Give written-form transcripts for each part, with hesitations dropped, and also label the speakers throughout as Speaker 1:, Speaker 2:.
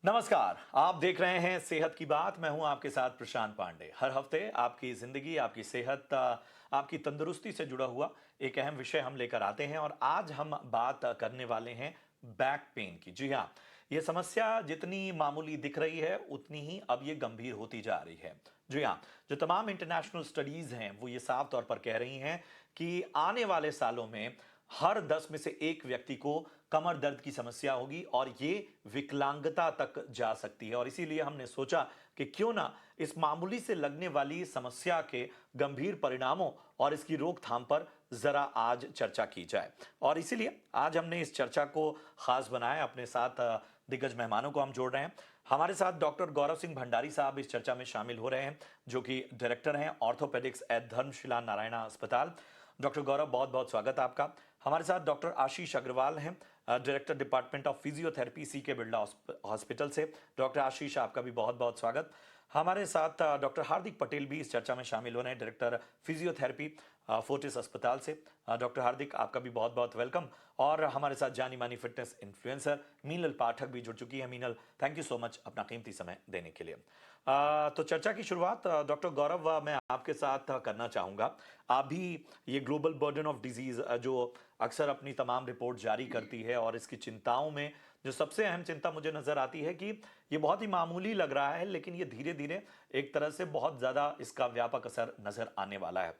Speaker 1: नमस्कार। आप देख रहे हैं सेहत की बात। मैं हूं आपके साथ प्रशांत पांडे। हर हफ्ते आपकी जिंदगी, आपकी सेहत, आपकी तंदुरुस्ती से जुड़ा हुआ एक अहम विषय हम लेकर आते हैं और आज हम बात करने वाले हैं बैक पेन की। जी हाँ, ये समस्या जितनी मामूली दिख रही है उतनी ही अब ये गंभीर होती जा रही है। जी हाँ, जो तमाम इंटरनेशनल स्टडीज हैं वो ये साफ तौर पर कह रही हैं कि आने वाले सालों में हर 10 में से एक व्यक्ति को कमर दर्द की समस्या होगी और ये विकलांगता तक जा सकती है। और इसीलिए हमने सोचा कि क्यों ना इस मामूली से लगने वाली समस्या के गंभीर परिणामों और इसकी रोकथाम पर जरा आज चर्चा की जाए। और इसीलिए आज हमने इस चर्चा को खास बनाया। अपने साथ दिग्गज मेहमानों को हम जोड़ रहे हैं। हमारे साथ डॉक्टर गौरव सिंह भंडारी साहब इस चर्चा में शामिल हो रहे हैं, जो कि डायरेक्टर हैं ऑर्थोपेडिक्स एट धर्मशिला नारायणा अस्पताल। डॉक्टर गौरव, बहुत बहुत स्वागत है आपका। हमारे साथ डॉक्टर आशीष अग्रवाल हैं, डायरेक्टर डिपार्टमेंट ऑफ फिजियोथेरेपी, सी के बिरला हॉस्पिटल से। डॉक्टर आशीष, आपका भी बहुत बहुत स्वागत। हमारे साथ डॉक्टर हार्दिक पटेल भी इस चर्चा में शामिल हो रहे हैं, डायरेक्टर फिजियोथेरेपी फोर्टिस अस्पताल से। डॉक्टर हार्दिक, आपका भी बहुत बहुत वेलकम। और हमारे साथ जानी मानी फिटनेस इन्फ्लुएंसर मीनल पाठक भी जुड़ चुकी है। Meenal, thank you so much अपना कीमती समय देने के लिए। तो चर्चा की शुरुआत डॉक्टर गौरव मैं आपके साथ करना चाहूँगा। आप भी ये ग्लोबल बर्डन ऑफ डिजीज़ जो अक्सर अपनी तमाम रिपोर्ट जारी करती है, और इसकी चिंताओं में जो सबसे अहम चिंता मुझे नज़र आती है कि ये बहुत ही मामूली लग रहा है, लेकिन ये धीरे धीरे एक तरह से बहुत ज़्यादा इसका व्यापक असर नज़र आने वाला है।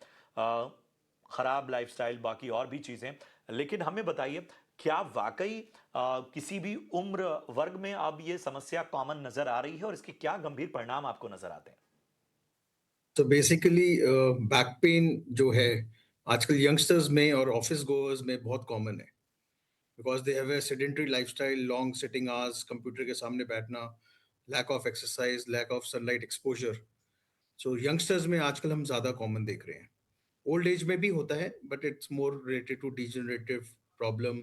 Speaker 1: खराब लाइफस्टाइल, बाकी और भी चीज़ें। लेकिन हमें बताइए, क्या वाकई किसी भी उम्र वर्ग में अब ये समस्या कॉमन नज़र आ रही है और इसके क्या गंभीर परिणाम आपको नज़र आते हैं?
Speaker 2: तो बेसिकली बैक पेन जो है आजकल यंगस्टर्स में और ऑफिस गोअर्स में बहुत कॉमन है because they have a sedentary lifestyle, long sitting hours, computer के सामने बैठना, lack of exercise, lack of sunlight exposure. So youngsters में आजकल हम ज़्यादा कॉमन देख रहे हैं। ओल्ड एज में भी होता है but it's more related to degenerative problem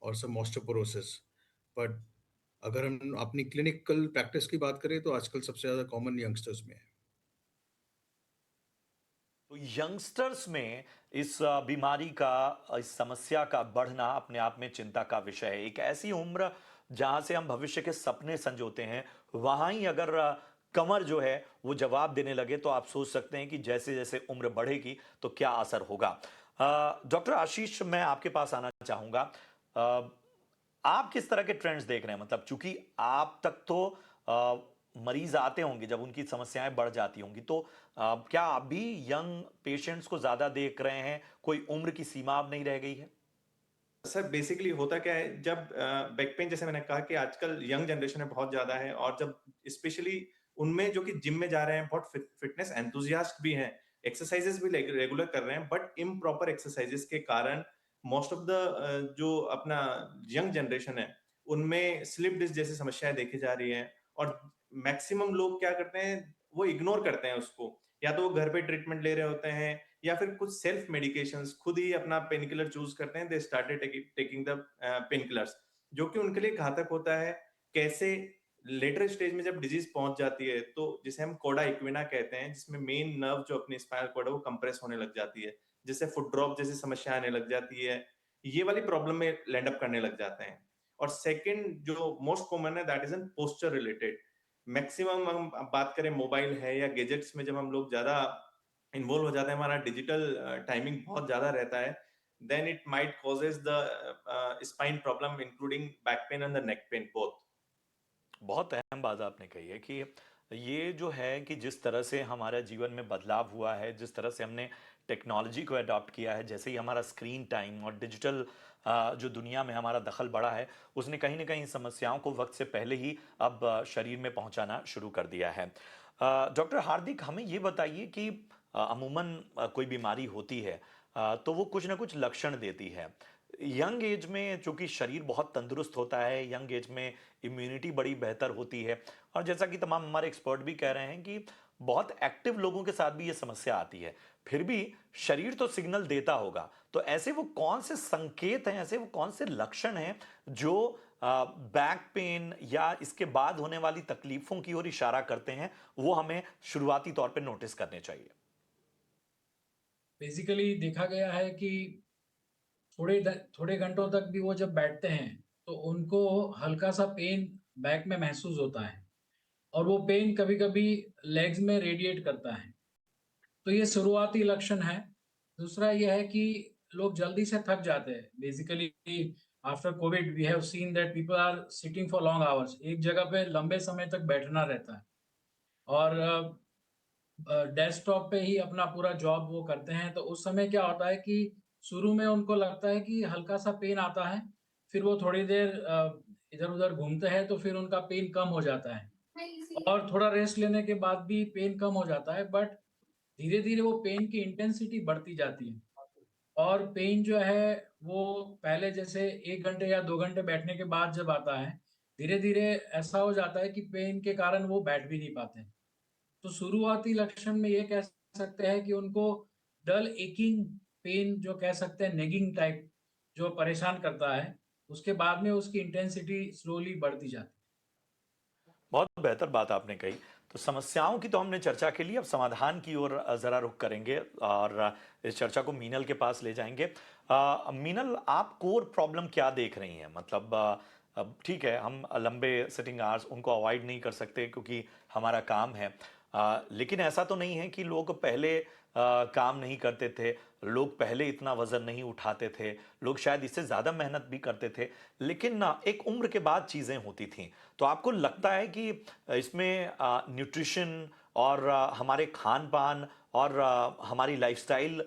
Speaker 2: और सम ऑस्टियोपोरोसिस। बट अगर हम अपनी क्लिनिकल प्रैक्टिस की बात करें तो आजकल सबसे ज़्यादा कॉमन यंगस्टर्स में है।
Speaker 1: तो यंगस्टर्स में इस बीमारी का, इस समस्या का बढ़ना अपने आप में चिंता का विषय है। एक ऐसी उम्र जहां से हम भविष्य के सपने संजोते हैं, वहां ही अगर कमर जो है वो जवाब देने लगे, तो आप सोच सकते हैं कि जैसे जैसे उम्र बढ़ेगी तो क्या असर होगा। डॉक्टर आशीष, मैं आपके पास आना चाहूंगा। अ, आप किस तरह के ट्रेंड्स देख रहे हैं? मतलब चूंकि आप तक तो मरीज आते होंगे जब उनकी समस्याएं बढ़ जाती होंगी, तो क्या आप भी यंग पेशेंट्स को ज्यादा देख रहे हैं? कोई उम्र की सीमा अब नहीं रह गई है?
Speaker 3: सर बेसिकली होता क्या है जब बैक पेन जैसे मैंने कहा कि आजकल यंग जनरेशन में बहुत ज्यादा है और जब स्पेशली उनमें जो कि जिम में जा रहे हैं बहुत फिटनेस एंथुजियास्ट भी हैं, एक्सरसाइजेस भी रेगुलर कर रहे हैं बट इम्प्रॉपर एक्सरसाइजेस के कारण मोस्ट ऑफ द जो अपना यंग जनरेशन है उनमें स्लिप डिस्क जैसी समस्याएं देखी जा रही हैं और मैक्सिमम लोग क्या करते हैं वो इग्नोर करते हैं उसको, या तो वो घर पे ट्रीटमेंट ले रहे होते हैं या फिर कुछ सेल्फ मेडिकेशंस खुद ही अपना पेन किलर चूज करते हैं। They started taking the pain killers जो कि उनके लिए घातक होता है। कैसे लेटर स्टेज में जब डिजीज पहुंच जाती है तो जिसे हम कोडा इक्विना कहते हैं, जिसमें मेन नर्व जो अपनी स्पाइनल कॉर्ड है वो कंप्रेस होने लग जाती है, जिससे फुट ड्रॉप जैसी समस्या आने लग जाती है। ये वाली प्रॉब्लम में लैंड अप करने लग जाते हैं। और सेकंड जो मोस्ट कॉमन है that is an posture related. Maximum हम बात करें मोबाइल है या गैजेट्स में जब हम लोग ज्यादा इन्वॉल्व हो जाता है, हमारा डिजिटल टाइमिंग बहुत ज्यादा रहता है, then it might causes the spine problem including back pain and the neck pain both.
Speaker 1: बहुत अहम बात आपने कही है कि ये जो है कि जिस तरह से हमारे जीवन में बदलाव हुआ है, जिस तरह से हमने टेक्नोलॉजी को अडॉप्ट किया है, जैसे ही हमारा स्क्रीन टाइम और डिजिटल जो दुनिया में हमारा दखल बढ़ा है, उसने कहीं ना कहीं इन समस्याओं को वक्त से पहले ही अब शरीर में पहुंचाना शुरू कर दिया है। डॉक्टर हार्दिक, हमें ये बताइए कि अमूमन कोई बीमारी होती है तो वो कुछ ना कुछ लक्षण देती है। यंग एज में चूंकि शरीर बहुत तंदुरुस्त होता है, यंग एज में इम्यूनिटी बड़ी बेहतर होती है, और जैसा कि तमाम हमारे एक्सपर्ट भी कह रहे हैं कि बहुत एक्टिव लोगों के साथ भी ये समस्या आती है, फिर भी शरीर तो सिग्नल देता होगा। तो ऐसे वो कौन से संकेत हैं, ऐसे वो कौन से लक्षण हैं जो बैक पेन या इसके बाद होने वाली तकलीफों की ओर इशारा करते हैं, वो हमें शुरुआती तौर पे नोटिस करने चाहिए?
Speaker 4: बेसिकली देखा गया है कि थोड़े घंटों तक भी वो जब बैठते हैं तो उनको हल्का सा पेन बैक में महसूस होता है और वो पेन कभी-कभी लेग्स में रेडिएट करता है। तो ये शुरुआती लक्षण है। दूसरा ये है कि लोग जल्दी से थक जाते हैं। Basically after covid we have seen that people are sitting for long hours. एक जगह पे लंबे समय तक बैठना रहता है और डेस्कटॉप पे ही अपना पूरा जॉब वो करते हैं। तो उस समय क्या होता है कि शुरू में उनको लगता है कि हल्का-सा पेन आता है, फिर वो थोड़ी देर इधर-उधर घूमते हैं तो फिर उनका पेन कम हो जाता है और थोड़ा रेस्ट लेने के बाद भी पेन कम हो जाता है, बट धीरे-धीरे वो पेन की इंटेंसिटी बढ़ती जाती है और पेन जो है वो पहले जैसे 1 घंटे या 2 घंटे बैठने के बाद जब आता है, धीरे-धीरे ऐसा हो जाता है कि पेन के कारण वो बैठ भी नहीं पाते। तो शुरुआती लक्षण में ये कह सकते हैं कि उनको डल एकिंग पेन जो कह सकते हैं नेगिंग टाइप जो परेशान करता है, उसके बाद में उसकी इंटेंसिटी स्लोली बढ़ती जाती है।
Speaker 1: बहुत बेहतर बात आपने कही। तो समस्याओं की तो हमने चर्चा के लिए, अब समाधान की ओर ज़रा रुख करेंगे और इस चर्चा को मीनल के पास ले जाएंगे। मीनल, आप कोर प्रॉब्लम क्या देख रही हैं? मतलब अब ठीक है, हम लंबे सिटिंग आवर्स उनको अवॉइड नहीं कर सकते क्योंकि हमारा काम है। लेकिन ऐसा तो नहीं है कि लोग पहले काम नहीं करते थे, लोग पहले इतना वज़न नहीं उठाते थे, लोग शायद इससे ज़्यादा मेहनत भी करते थे, लेकिन ना एक उम्र के बाद चीज़ें होती थीं। तो आपको लगता है कि इसमें न्यूट्रिशन और हमारे खान-पान और हमारी लाइफ़स्टाइल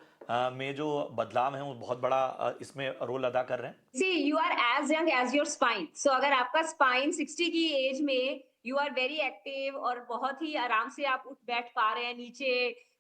Speaker 1: में जो बदलाव हैं वो बहुत बड़ा इसमें रोल अदा कर रहे हैं?
Speaker 5: See, you are as young as your spine. So अगर आपका spine 60 की एज में you are very active और बहुत ही आराम से आप उठ बैठ पा रहे हैं नीचे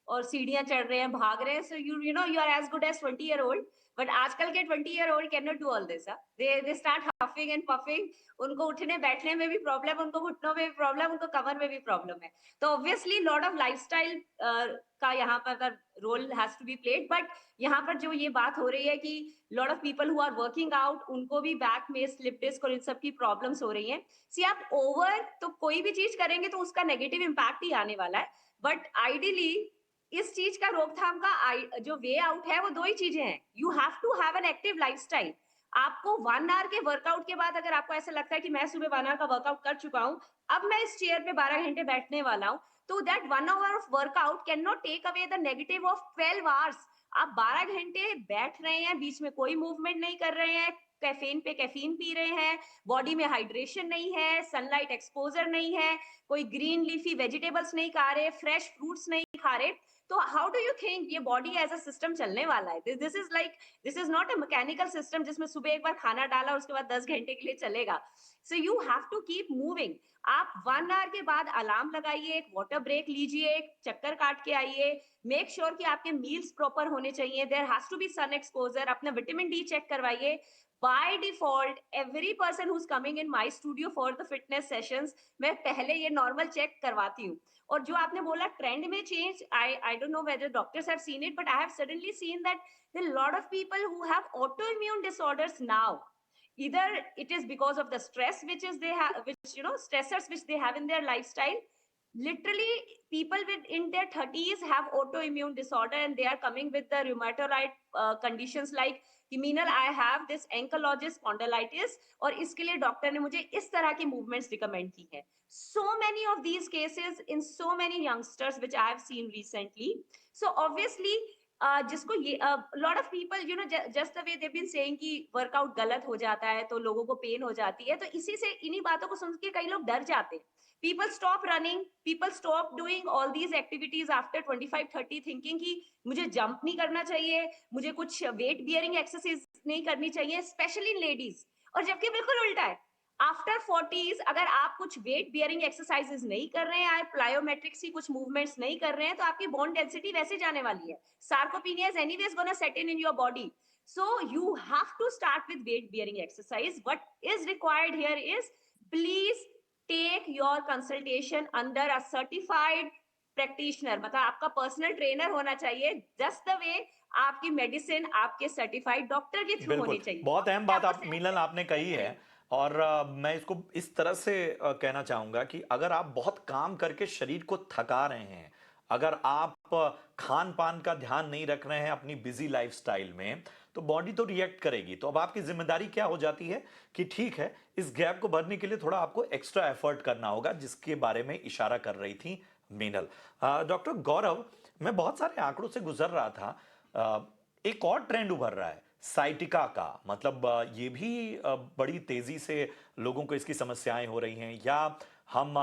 Speaker 5: और सीढ़ियां चढ़ रहे हैं, भाग रहे हैं, so you know you are as good as 20-year-old. But आजकल के 20-year-old cannot do all this. They start huffing and puffing. उनको उठने बैठने में भी प्रॉब्लम, उनको घुटनों में भी प्रॉब्लम, उनको कमर में भी प्रॉब्लम है। तो ऑब्वियसली लॉट ऑफ लाइफस्टाइल का यहाँ पर role has to be played. But यहाँ पर जो ये बात हो रही है कि lot of people who are working out, उनको भी बैक में स्लिप डिस्क और इन सब की प्रॉब्लम्स हो रही हैं। सी आप ओवर तो कोई भी चीज करेंगे तो उसका नेगेटिव इम्पैक्ट ही आने वाला है। बट आइडियली इस चीज का रोकथाम का जो वे आउट है वो दो ही चीजें हैं। You have to have an active lifestyle. आपको 1 आवर के वर्कआउट के बाद अगर आपको ऐसा लगता है कि मैं सुबह 1 आवर का वर्कआउट कर चुका हूं, अब मैं इस चेयर पे 12 घंटे बैठने वाला हूं, तो that 1 hour of workout can not take away the negative of 12 hours. आप 12 घंटे बैठ रहे हैं, बीच में कोई मूवमेंट नहीं कर रहे हैं, कैफीन पे कैफीन पी रहे हैं, बॉडी में हाइड्रेशन नहीं है, सनलाइट एक्सपोजर नहीं है, कोई ग्रीन लीफी वेजिटेबल्स नहीं खा रहे, फ्रेश फ्रूट्स नहीं खा रहे, तो हाउ डू यू थिंक ये बॉडी एज अ सिस्टम चलने वाला है? This is not a mechanical system जिसमें सुबह एक बार खाना डाला और उसके बाद 10 घंटे के लिए चलेगा। So you have to keep moving. आप 1 आवर के बाद अलार्म लगाइए, एक वाटर ब्रेक लीजिए, एक चक्कर काट के आइए, मेक श्योर कि आपके मील्स प्रॉपर होने चाहिए, there has to be sun exposure, अपना विटामिन डी चेक करवाइए। By default every person who is coming in my studio for the fitness sessions, मैं पहले ये नॉर्मल चेक करवाती हूँ। और जो आपने बोला ट्रेंड में change, I don't know whether doctors have seen it, but I have suddenly seen that there are a lot of people who have autoimmune disorders now. Either it is because of the stress which is they have, which stressors which they have in their lifestyle. Literally people in their 30s have autoimmune disorder and they are coming with the rheumatoid conditions like Meenal I have this ankylosing spondylitis और इसके लिए doctor ने मुझे इस तरह की movements recommend की है। so many of these cases in so many youngsters which I have seen recently. So obviously जिसको ये lot of people just the way they been saying कि वर्कआउट गलत हो जाता है तो लोगों को पेन हो जाती है, तो इसी से इन्हीं बातों को सुन के कई लोग डर जाते हैं। People stop running, people stop doing all these activities after 25-30 thinking कि मुझे जंप नहीं करना चाहिए, मुझे कुछ वेट बियरिंग एक्सरसाइज नहीं करनी चाहिए, स्पेशली लेडीज। और जबकि बिल्कुल उल्टा है, आफ्टर 40s अगर आप कुछ वेट बियरिंग एक्सरसाइजेस नहीं कर रहे हैं, आप प्लायोमेट्रिक्स की कुछ मूवमेंट्स नहीं कर रहे हैं, तो आपकी बोन डेंसिटी वैसे जाने वाली है। Sarcopenia is anyways gonna set in your body. So you have to start with weight bearing exercise. What is required here is please take your consultation under a certified practitioner. मतलब आपका personal trainer होना चाहिए, just the वे आपकी medicine आपके certified doctor के through होनी चाहिए।
Speaker 1: बहुत अहम बात आप मीनल आपने कही है और मैं इसको इस तरह से कहना चाहूंगा कि अगर आप बहुत काम करके शरीर को थका रहे हैं, अगर आप खान पान का ध्यान नहीं रख रहे हैं अपनी बिजी लाइफस्टाइल में, तो बॉडी तो रिएक्ट करेगी। तो अब आपकी जिम्मेदारी क्या हो जाती है कि ठीक है, इस गैप को भरने के लिए थोड़ा आपको एक्स्ट्रा एफर्ट करना होगा, जिसके बारे में इशारा कर रही थी मीनल। डॉक्टर गौरव, मैं बहुत सारे आंकड़ों से गुजर रहा था। एक और ट्रेंड उभर रहा है साइटिका का, मतलब ये भी बड़ी तेजी से लोगों को इसकी समस्याएं हो रही हैं। या हम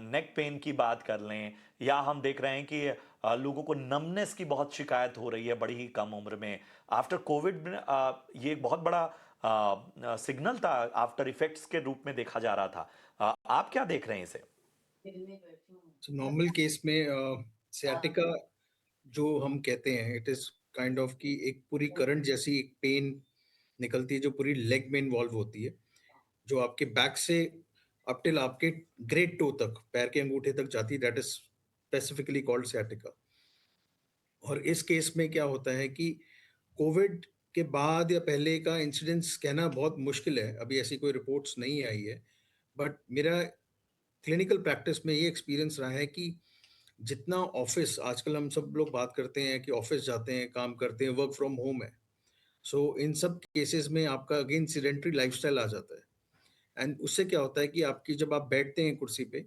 Speaker 1: नेक पेन की बात कर लें, या हम देख रहे हैं कि लोगों को नमनेस की बहुत शिकायत हो रही है बड़ी ही कम उम्र में। आफ्टर कोविड ये एक बहुत बड़ा सिग्नल था, आफ्टर इफेक्ट्स के रूप में देखा जा रहा था। आप क्या देख रहे हैं इसे?
Speaker 2: नॉर्मल केस में सियाटिका जो हम कहते हैं, इट इज काइंड ऑफ की एक पूरी करंट जैसी एक पेन निकलती है जो पूरी लेग में इन्वॉल्व होती है, जो आपके बैक से अप टिल आपके ग्रेट टो तक, पैर के अंगूठे तक जाती है। That is specifically called sciatica. और इस केस में क्या होता है कि कोविड के बाद या पहले का इंसिडेंस कहना बहुत मुश्किल है, अभी ऐसी कोई रिपोर्ट्स नहीं आई है। बट मेरा क्लिनिकल प्रैक्टिस में ये एक्सपीरियंस रहा है कि जितना ऑफिस, आजकल हम सब लोग बात करते हैं कि ऑफिस जाते हैं, काम करते हैं, वर्क फ्रॉम होम है। सो इन सब केसेस में आपका अगेन सीडेंटरी लाइफस्टाइल आ जाता है। एंड उससे क्या होता है कि आपकी जब आप बैठते हैं कुर्सी पे,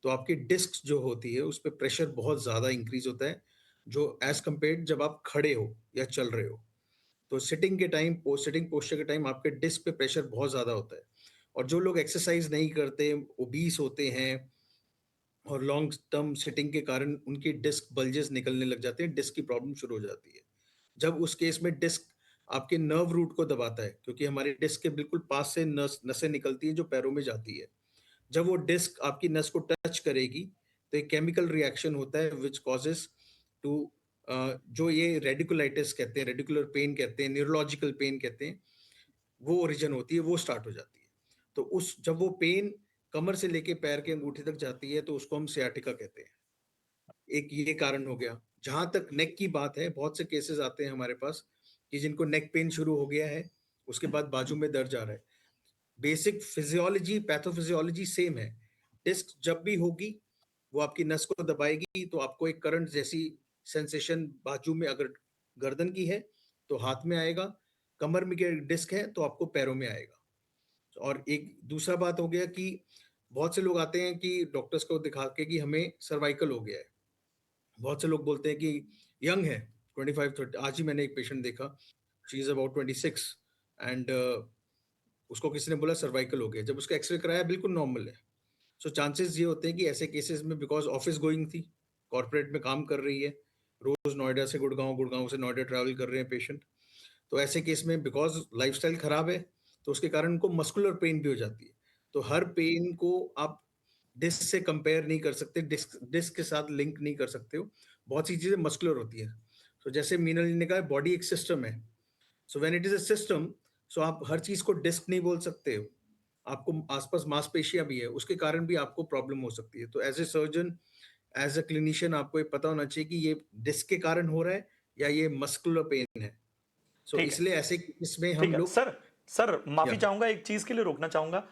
Speaker 2: तो आपकी डिस्क जो होती है उस पर प्रेशर बहुत ज़्यादा इंक्रीज होता है, जो एज कम्पेयर जब आप खड़े हो या चल रहे हो। तो सिटिंग के टाइम, सिटिंग पोस्चर के टाइम आपके डिस्क पे प्रेशर बहुत ज़्यादा होता है। और जो लोग एक्सरसाइज नहीं करते, ओबीस होते हैं, और लॉन्ग टर्म सिटिंग के कारण उनकी डिस्क बल्जेस निकलने लग जाते हैं, डिस्क की प्रॉब्लम शुरू हो जाती है। जब उस केस में डिस्क आपके नर्व रूट को दबाता है, क्योंकि हमारी डिस्क के बिल्कुल पास से नसें निकलती हैं जो पैरों में जाती है। जब वो डिस्क आपकी नस को टच करेगी, तो एक केमिकल रिएक्शन होता है विच कॉजेस टू, जो ये रेडिकुलाइटिस कहते हैं, रेडिकुलर पेन कहते हैं, न्यूरोलॉजिकल पेन कहते हैं, वो ओरिजिन होती है, वो स्टार्ट हो जाती है। तो उस जब वो पेन कमर से लेके पैर के अंगूठे तक जाती है, तो उसको हम सियाटिका कहते हैं। एक ये कारण हो गया। जहां तक नेक की बात है, बहुत से केसेस आते हैं हमारे पास कि जिनको नेक पेन शुरू हो गया है, उसके बाद बाजू में दर्द आ रहा है। बेसिक फिजियोलॉजी, पैथोफिजियोलॉजी सेम है। डिस्क जब भी होगी, वो आपकी नस को दबाएगी, तो आपको एक करंट जैसी सेंसेशन बाजू में, अगर गर्दन की है तो हाथ में आएगा, कमर में डिस्क है तो आपको पैरों में आएगा। और एक दूसरा बात हो गया कि बहुत से लोग आते हैं कि डॉक्टर्स को दिखा के कि हमें सर्वाइकल हो गया है। बहुत से लोग बोलते हैं कि यंग है, 25-30। आज ही मैंने एक पेशेंट देखा, शी इज अबाउट 26, एंड उसको किसी ने बोला सर्वाइकल हो गया। जब उसका एक्सरे कराया, बिल्कुल नॉर्मल है। सो चांसेस ये होते हैं कि ऐसे केसेस में, बिकॉज ऑफिस गोइंग थी, कॉर्पोरेट में काम कर रही है, रोज नोएडा से गुड़गांव, गुड़गांव से नोएडा ट्रैवल कर रहे हैं पेशेंट, तो ऐसे केस में बिकॉज लाइफस्टाइल खराब है, तो उसके कारण उनको मस्कुलर पेन भी हो जाती है। तो हर पेन को आप डिस्क से कंपेयर नहीं कर सकते, डिस्क डिस्क के साथ लिंक नहीं कर सकते हो। बहुत सी चीजें मस्कुलर होती है। तो जैसे मीनल ने कहा, बॉडी एक सिस्टम है। So when it is a system, so आप हर चीज को डिस्क नहीं बोल सकते हो। आपको आसपास मांसपेशियां भी है, उसके कारण भी आपको प्रॉब्लम हो सकती है। तो as a surgeon, as a clinician, आपको ये पता होना चाहिए कि ये डिस्क के कारण हो रहा है या ये मस्कुलर पेन है। सो
Speaker 1: ठीक है,
Speaker 2: इसलिए ऐसे इसमें
Speaker 1: ठीक
Speaker 2: हम
Speaker 1: है।
Speaker 2: लोग,
Speaker 1: सर, सर माफी
Speaker 2: या
Speaker 1: चाहूंगा, एक चीज के लिए रोकना चाहूंगा।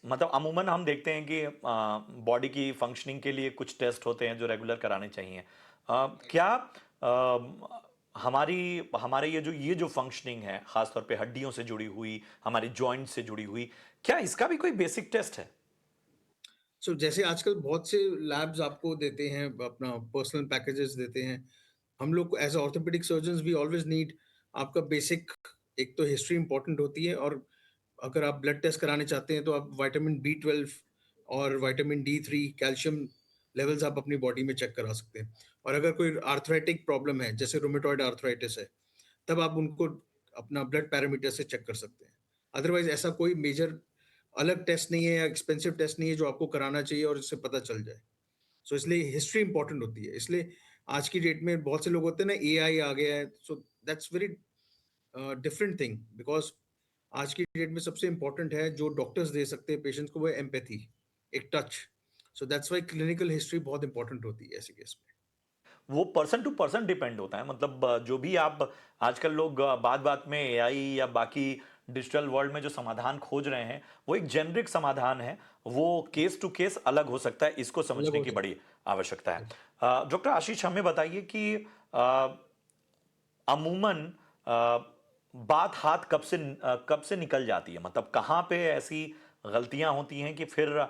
Speaker 1: मतलब अमूमन हम देखते हैं कि बॉडी की फंक्शनिंग के लिए कुछ टेस्ट होते हैं जो रेगुलर कराने चाहिए। क्या हमारी हमारे ये जो फंक्शनिंग है, खासतौर पे हड्डियों से जुड़ी हुई, हमारी जॉइंट से जुड़ी हुई, क्या इसका भी कोई बेसिक टेस्ट है?
Speaker 2: सो जैसे आजकल बहुत से लैब्स आपको देते हैं, अपना पर्सनल पैकेजेस देते हैं। हम लोग as orthopedic surgeons we always need आपका बेसिक, एक तो हिस्ट्री इंपॉर्टेंट होती है, और अगर आप ब्लड टेस्ट कराने चाहते हैं तो आप विटामिन B12 और विटामिन D3, कैल्शियम लेवल्स आप अपनी बॉडी में चेक करा सकते हैं। और अगर कोई आर्थराइटिक प्रॉब्लम है, जैसे रोमेटॉइड आर्थराइटिस है, तब आप उनको अपना ब्लड पैरामीटर से चेक कर सकते हैं। अदरवाइज ऐसा कोई मेजर अलग टेस्ट नहीं है या एक्सपेंसिव टेस्ट नहीं है जो आपको कराना चाहिए और इससे पता चल जाए। सो इसलिए हिस्ट्री इंपॉर्टेंट होती है। इसलिए आज की डेट में बहुत से लोग होते हैं ना, AI आ गया है, so that's very different thing. Because आज की डेट में सबसे इंपॉर्टेंट है जो डॉक्टर्स दे सकते हैं पेशेंट्स को, वो है एम्पैथी, एक touch. So that's why clinical history बहुत इंपॉर्टेंट होती है ऐसे केस में।
Speaker 1: वो पर्सन टू पर्सन डिपेंड होता है। मतलब जो भी आप आजकल लोग बात बात में एआई या बाकी डिजिटल वर्ल्ड में जो समाधान खोज रहे हैं, वो एक जेनरिक समाधान है। वो केस टू केस अलग हो सकता है, इसको
Speaker 2: अलग
Speaker 1: समझने
Speaker 2: हो
Speaker 1: की बड़ी आवश्यकता है।
Speaker 2: सकता
Speaker 1: डॉक्टर आशीष, हमें बताइए कि अ, अमूमन बात हाथ कब से निकल जाती है, मतलब कहाँ पे ऐसी गलतियां होती हैं कि फिर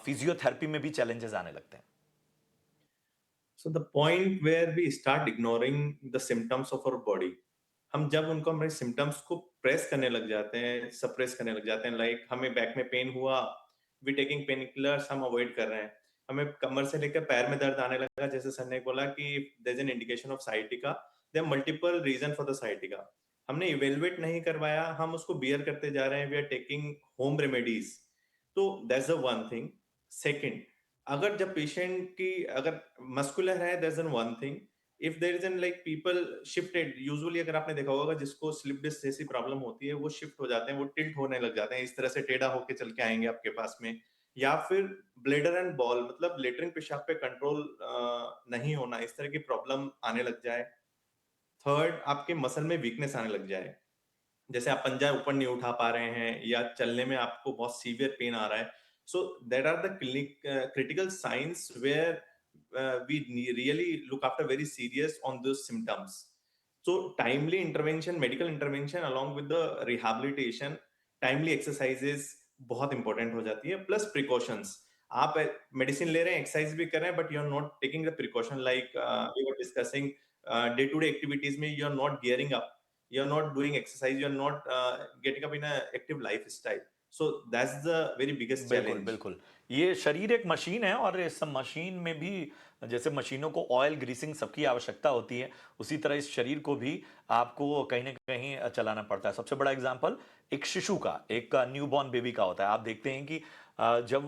Speaker 1: फिजियोथेरेपी में भी चैलेंजेस आने लगते हैं?
Speaker 3: So the point where we start ignoring the symptoms of our body, हम जब उनको हमारे सिम्टम्स को प्रेस करने लग जाते हैं, सप्रेस करने लग जाते हैं, लाइक हमें बैक में पेन हुआ, वी टेकिंग पेन किलर्स, हम अवॉइड कर रहे हैं। हमें कमर से लेकर पैर में दर्द आने लगा, जैसे सर ने बोला कि there is an indication of sciatica, there multiple reason for the sciatica. हमने इवेलुएट नहीं करवाया, हम उसको बियर करते जा रहे हैं, we are taking home remedies. तो that's the one thing. Second, अगर जब पेशेंट की अगर मस्कुलर है, that's an one thing. If there is an like people shifted, usually अगर आपने देखा होगा जिसको स्लिप डिस्क जैसी प्रॉब्लम होती है, वो शिफ्ट हो जाते हैं, वो टिल्ट होने लग जाते हैं, इस तरह से टेढ़ा होके चल के आएंगे आपके पास में। या फिर ब्लेडर एंड बॉल, मतलब लेटरिन पेशाब पे कंट्रोल नहीं होना, इस तरह की प्रॉब्लम आने लग जाए। थर्ड, आपके मसल में वीकनेस आने लग जाए, जैसे आप पंजा ऊपर नहीं उठा पा रहे हैं या चलने में आपको बहुत सीवियर पेन आ रहा है। So there are the critical science where we really look after very serious on those symptoms. So timely intervention, medical intervention along with the rehabilitation, timely exercises बहुत important हो जाती है, plus precautions। आप medicine ले रहे हैं, exercise भी कर रहे हैं, but you are not taking the precaution, like we were discussing day to day activities में you are not gearing up, you are not doing exercise, you are not getting up in a active lifestyle. So that's the very biggest
Speaker 1: बिल्कुल
Speaker 3: challenge.
Speaker 1: बिल्कुल। ये शरीर एक machine है और इस machine में भी जैसे मशीनों को ऑयल ग्रीसिंग सबकी आवश्यकता होती है, उसी तरह इस शरीर को भी आपको कहीं ना कहीं चलाना पड़ता है। सबसे बड़ा एग्जांपल एक शिशु का, एक न्यूबॉर्न बेबी का होता है। आप देखते हैं कि जब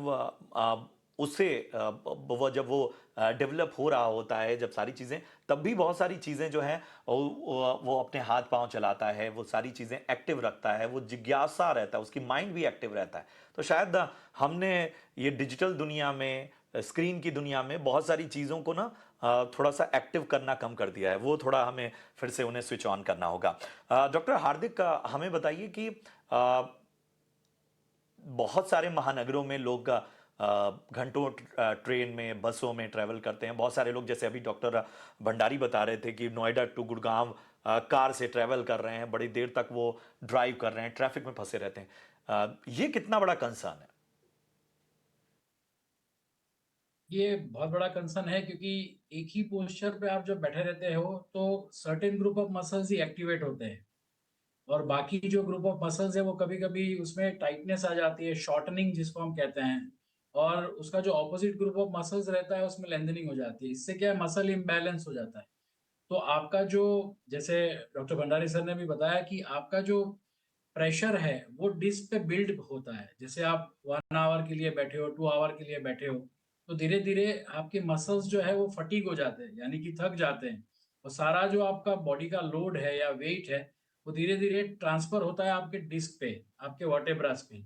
Speaker 1: उसे जब वो डेवलप हो रहा होता है, जब सारी चीज़ें, तब भी बहुत सारी चीज़ें जो हैं वो अपने हाथ पांव चलाता है, वो सारी चीज़ें एक्टिव रखता है, वो जिज्ञासा रहता है, उसकी माइंड भी एक्टिव रहता है। तो शायद हमने ये डिजिटल दुनिया में, स्क्रीन की दुनिया में बहुत सारी चीज़ों को ना थोड़ा सा एक्टिव करना कम कर दिया है, वो थोड़ा हमें फिर से उन्हें स्विच ऑन करना होगा। डॉक्टर हार्दिक, हमें बताइए कि बहुत सारे महानगरों में लोग घंटों ट्रेन में, बसों में ट्रैवल करते हैं। बहुत सारे लोग, जैसे अभी डॉक्टर भंडारी बता रहे थे कि नोएडा टू गुड़गांव कार से ट्रैवल कर रहे हैं, बड़ी देर तक वो ड्राइव कर रहे हैं, ट्रैफिक में फंसे रहते हैं। ये कितना बड़ा कंसर्न है?
Speaker 4: ये बहुत बड़ा कंसर्न है, क्योंकि एक ही पोस्चर पे आप जब बैठे रहते हो तो certain group of muscles he activate होते हैं, और बाकी जो ग्रुप ऑफ मसल्स है वो कभी कभी उसमें टाइटनेस आ जाती है, शॉर्टनिंग जिसको हम कहते हैं, और उसका जो ऑपोजिट ग्रुप ऑफ मसल्स रहता है उसमें लेंथनिंग हो जाती है। इससे क्या है, मसल इम्बैलेंस हो जाता है। तो आपका जो, जैसे डॉक्टर भंडारी सर ने भी बताया कि आपका जो प्रेशर है वो डिस्क पे बिल्ड होता है। जैसे आप 1 आवर के लिए बैठे हो, 2 आवर के लिए बैठे हो, तो धीरे धीरे आपके मसल्स जो है वो फटीग हो जाते हैं, यानी कि थक जाते हैं, और सारा जो आपका बॉडी का लोड है या वेट है वो धीरे धीरे ट्रांसफर होता है आपके डिस्क पे, आपके वर्टेब्रास पे।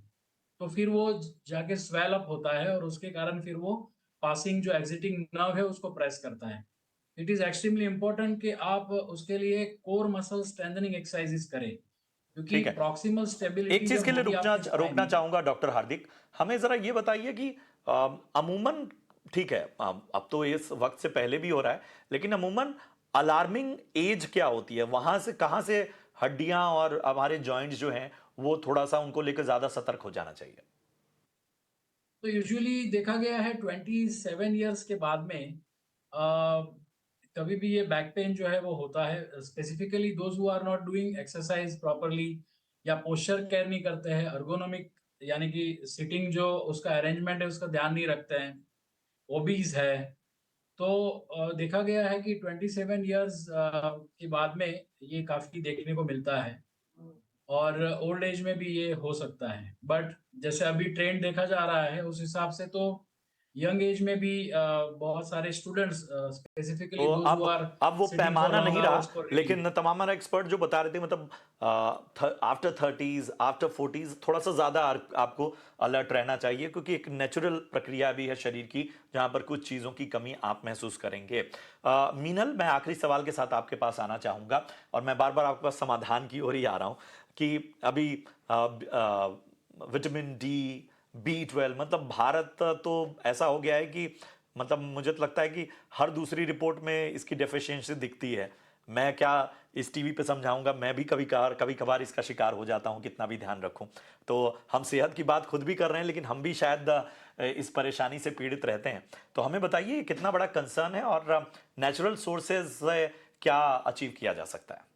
Speaker 4: तो फिर वो जाके स्वेल अप होता है, और उसके कारण फिर वो पासिंग जो एग्जिटिंग नर्व है उसको प्रेस करता है। इट इज एक्सट्रीमली इंपॉर्टेंट कि आप उसके लिए कोर मसल स्ट्रेंथनिंग एक्सरसाइजेस करें, क्योंकि
Speaker 1: ठीक है,
Speaker 4: प्रॉक्सिमल
Speaker 1: एक
Speaker 4: स्टेबिलिटी
Speaker 1: चीज
Speaker 4: जब
Speaker 1: के लिए
Speaker 4: होगी आपके स्पाइन
Speaker 1: रोकना
Speaker 4: में।
Speaker 1: चाहूंगा डॉक्टर हार्दिक। हमें जरा ये बताइए कि अमूमन, ठीक है, अब तो इस वक्त से पहले भी हो रहा है, लेकिन अमूमन अलार्मिंग एज क्या होती है? वहां से कहां से हड्डियां और हमारे जॉइंट्स जो हैं वो थोड़ा सा उनको लेकर ज्यादा सतर्क हो जाना चाहिए?
Speaker 4: तो यूजुअली देखा गया है 27 ईयर्स के बाद में आ, कभी भी ये बैक पेन जो है वो होता है, specifically those who are not doing exercise properly, या पोस्चर केयर नहीं करते हैं, अर्गोनोमिक यानी कि सिटिंग जो उसका अरेंजमेंट है उसका ध्यान नहीं रखते हैं, ओबीज है। तो देखा गया है कि 27 ईयर्स के बाद में ये काफी देखने को मिलता है, और ओल्ड एज में भी ये हो सकता है। बट जैसे अभी ट्रेंड देखा जा रहा है उस हिसाब से तो यंग एज में भी बहुत सारे स्टूडेंट्स, स्पेसिफिकली
Speaker 1: तो
Speaker 4: दोज हु आर
Speaker 1: अब वो
Speaker 4: सिटिंग फॉर
Speaker 1: पैमाना
Speaker 4: लॉन्ग
Speaker 1: नहीं रहा,
Speaker 4: आवर्स फॉर रीडिंग।
Speaker 1: लेकिन तमाम एक्सपर्ट जो बता रहे थे, मतलब आफ्टर 30s, आफ्टर 40s थोड़ा सा ज़्यादा आपको अलर्ट रहना चाहिए, क्योंकि एक नेचुरल प्रक्रिया भी है शरीर की जहां पर कुछ चीज़ों की कमी आप महसूस करेंगे। मीनल, मैं आखिरी सवाल के साथ आपके पास आना चाहूँगा, और मैं बार बार आपके पास समाधान की ओर ही आ रहा हूँ कि अभी विटामिन डी, B12, मतलब भारत तो ऐसा हो गया है कि, मतलब मुझे तो लगता है कि हर दूसरी रिपोर्ट में इसकी डेफिशिएंसी दिखती है। मैं क्या इस टीवी पे समझाऊंगा, मैं भी कभी कभार इसका शिकार हो जाता हूं, कितना भी ध्यान रखूं। तो हम सेहत की बात खुद भी कर रहे हैं, लेकिन हम भी शायद इस परेशानी से पीड़ित रहते हैं। तो हमें बताइए ये कितना बड़ा कंसर्न है और नेचुरल सोर्सेज से क्या अचीव किया जा सकता है?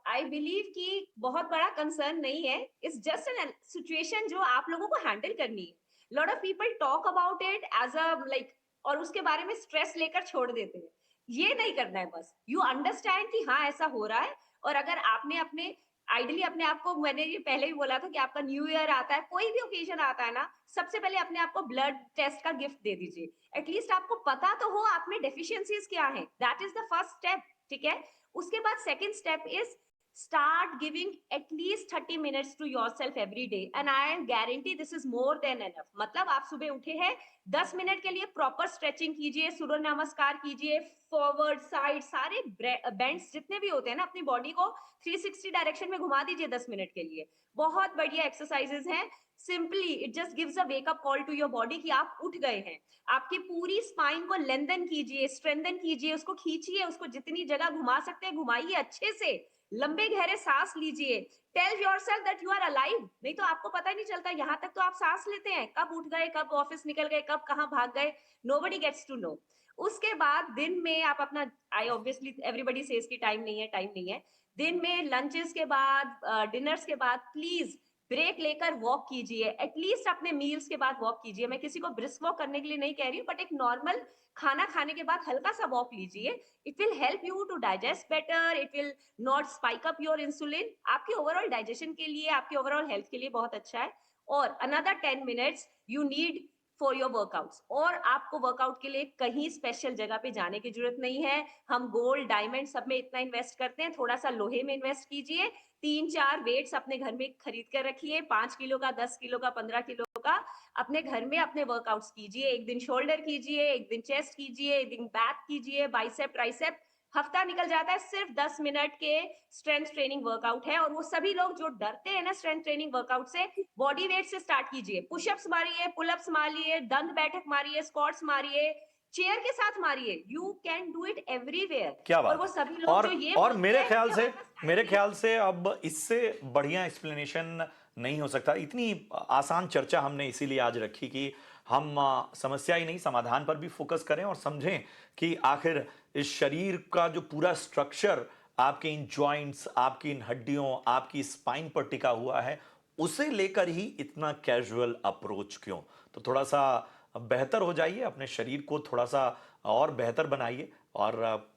Speaker 5: आई बिलीव कि बहुत बड़ा कंसर्न नहीं है, इट्स जस्ट एन सिचुएशन जो आप लोगों को हैंडल करनी है। Lot of people talk about it as a like, और उसके बारे में स्ट्रेस लेकर छोड़ देते हैं। ये नहीं करना है, बस यू अंडरस्टैंड कि हाँ ऐसा हो रहा है। और अगर आपने अपने आइडियली अपने आप को, मैंने ये पहले भी बोला था कि आपका न्यू ईयर आता है, कोई भी ओकेजन आता है ना, सबसे पहले अपने आप को ब्लड टेस्ट का गिफ्ट दे दीजिए। एटलीस्ट आपको पता तो हो आप में डेफिशिएंसीज क्या है, that is the first step. ठीक है, उसके बाद second step is start giving at least 30 minutes to yourself every day, and I guarantee this is more than enough। मतलब आप सुबह उठे हैं, 10 मिनट के लिए प्रॉपर स्ट्रेचिंग कीजिए, सूर्य नमस्कार कीजिए, फॉरवर्ड साइड सारे बेंड्स जितने भी होते हैं ना, अपनी बॉडी को 360 डायरेक्शन में घुमा दीजिए 10 मिनट के लिए। बहुत बढ़िया एक्सरसाइजेस हैं। Simply it just gives a wake up call to your body कि आप उठ गए हैं। आपकी पूरी स्पाइन को लेंथन कीजिए, स्ट्रेंथन कीजिए, उसको खींचिए, उसको जितनी जगह घुमा सकते हैं घुमाइए अच्छे से। लंबे गहरे सांस लीजिए। Tell yourself that you are alive. नहीं तो आपको पता ही नहीं चलता, यहाँ तक तो आप सांस लेते हैं, कब उठ गए, कब ऑफिस निकल गए, कब कहाँ भाग गए, नोबडी गेट्स टू नो। उसके बाद दिन में आप अपना, आई ऑब्वियसली एवरीबडी सेज कि टाइम नहीं है, टाइम नहीं है। दिन में लंचेस के बाद, डिनर्स के बाद प्लीज ब्रेक लेकर वॉक कीजिए। एटलीस्ट अपने मील्स के बाद वॉक कीजिए। मैं किसी को ब्रिस्क वॉक करने के लिए नहीं कह रही हूँ, बट एक नॉर्मल खाना खाने के बाद हल्का सा वॉक लीजिए। It will help you to digest better, it will not spike up your insulin. आपके ओवरऑल डाइजेशन के लिए, आपके ओवरऑल हेल्थ के लिए बहुत अच्छा है। और another 10 minutes you need for your workouts. और आपको वर्कआउट के लिए कहीं स्पेशल जगह पे जाने की जरूरत नहीं है। हम गोल्ड डायमंड सब में इतना इन्वेस्ट करते हैं, थोड़ा सा लोहे में इन्वेस्ट कीजिए। 3-4 वेट्स अपने घर में खरीद कर रखिए, 5 किलो का, 10 किलो का, 15 किलो का। अपने घर में अपने वर्कआउट्स कीजिए। एक दिन शोल्डर कीजिए, एक दिन चेस्ट कीजिए, एक दिन बैक कीजिए, बाइसेप ट्राइसेप। हफ्ता निकल जाता है, सिर्फ 10 मिनट के स्ट्रेंथ ट्रेनिंग वर्कआउट है। और वो सभी लोग जो डरते हैं ना स्ट्रेंथ ट्रेनिंग वर्कआउट से, बॉडी वेट से स्टार्ट कीजिए। पुशअप्स मारिए, पुलअप्स मारिए, दंड बैठक मारिए, स्क्वाट्स मारिए, चेयर के साथ मारिए। You can do it everywhere.
Speaker 1: क्या बात
Speaker 5: और वो सभी लोग
Speaker 1: और
Speaker 5: जो ये
Speaker 1: और
Speaker 5: बोलते
Speaker 1: मेरे
Speaker 5: हैं
Speaker 1: ख्याल
Speaker 5: कि
Speaker 1: से
Speaker 5: हमारे पास
Speaker 1: मेरे
Speaker 5: time
Speaker 1: ख्याल से अब इससे बढ़िया एक्सप्लेनेशन नहीं हो सकता। इतनी आसान चर्चा हमने इसीलिए आज रखी कि हम समस्या ही नहीं, समाधान पर भी फोकस करें और समझें कि आखिर इस शरीर का जो पूरा स्ट्रक्चर आपके इन जॉइंट्स, आपकी इन हड्डियों, आपकी स्पाइन पर टिका हुआ है, उसे लेकर ही इतना कैजुअल अप्रोच क्यों। तो थोड़ा सा बेहतर हो जाइए, अपने शरीर को थोड़ा सा और बेहतर बनाइए। और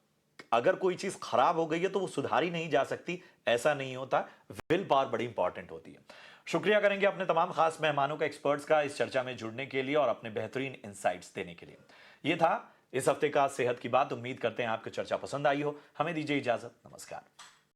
Speaker 1: अगर कोई चीज खराब हो गई है तो वो सुधारी नहीं जा सकती, ऐसा नहीं होता। विल पावर बड़ी इंपॉर्टेंट होती है। शुक्रिया करेंगे अपने तमाम खास मेहमानों का, एक्सपर्ट्स का, इस चर्चा में जुड़ने के लिए और अपने बेहतरीन इंसाइट्स देने के लिए। ये था इस हफ्ते का सेहत की बात। उम्मीद करते हैं आपको चर्चा पसंद आई हो। हमें दीजिए इजाजत। नमस्कार।